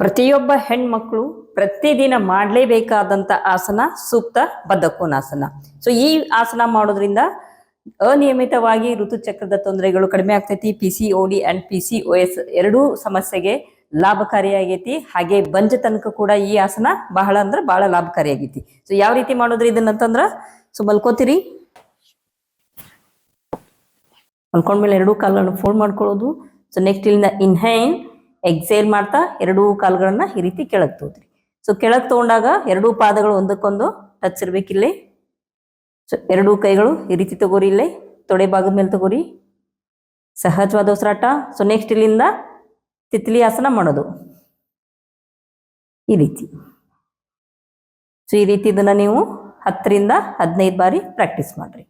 ಪ್ರತಿಯೊಬ್ಬ ಹೆಣ್ಮಕ್ಳು ಪ್ರತಿದಿನ ಮಾಡಲೇಬೇಕಾದಂತ ಆಸನ ಸೂಕ್ತ ಬದ್ಧಕೋನಾಸನ. ಸೊ ಈ ಆಸನ ಮಾಡೋದ್ರಿಂದ ಅನಿಯಮಿತವಾಗಿ ಋತುಚಕ್ರದ ತೊಂದರೆಗಳು ಕಡಿಮೆ ಆಗ್ತೈತಿ. PCOD ಅಂಡ್ PCOS ಎರಡೂ ಸಮಸ್ಯೆಗೆ ಲಾಭಕಾರಿಯಾಗೈತಿ. ಹಾಗೆ ಬಂಜತನಕ ಕೂಡ ಈ ಆಸನ ಬಹಳ ಅಂದ್ರೆ ಬಹಳ ಲಾಭಕಾರಿಯಾಗೈತಿ. ಸೊ ಯಾವ ರೀತಿ ಮಾಡೋದ್ರಿ ಇದನ್ನಂತಂದ್ರ, ಸೊ ಮಲ್ಕೋತೀರಿ, ಮಲ್ಕೊಂಡ್ಮೇಲೆ ಎರಡೂ ಕಾಲುಗಳನ್ನ ಫೋಲ್ಡ್ ಮಾಡ್ಕೊಳ್ಳೋದು. ಸೊ ನೆಕ್ಸ್ಟ್ ಇಲ್ಲಿಂದ ಇನ್ಹೇಲ್ ಎಕ್ಸೇಲ್ ಮಾಡ್ತಾ ಎರಡೂ ಕಾಲುಗಳನ್ನ ಈ ರೀತಿ ಕೆಳಗ್ ತಗೋದ್ರಿ. ಸೊ ಕೆಳಗ್ ತಗೊಂಡಾಗ ಎರಡೂ ಪಾದಗಳು ಒಂದಕ್ಕೊಂದು ಟಚ್ ಇರ್ಬೇಕಿಲ್ಲೇ. ಸೊ ಎರಡೂ ಕೈಗಳು ಈ ರೀತಿ ತಗೋರಿ, ಇಲ್ಲೇ ತೊಡೆ ಭಾಗದ ಮೇಲೆ ತಗೋರಿ, ಸಹಜವಾದ ಉಸಿರಾಟ. ಸೊ ನೆಕ್ಸ್ಟ್ ಇಲ್ಲಿಂದ ತಿತ್ಲಿ ಆಸನ ಮಾಡೋದು ಈ ರೀತಿ. ಸೊ ಈ ರೀತಿ ಇದನ್ನ ನೀವು 10 ರಿಂದ 15 ಬಾರಿ ಪ್ರಾಕ್ಟೀಸ್ ಮಾಡ್ರಿ.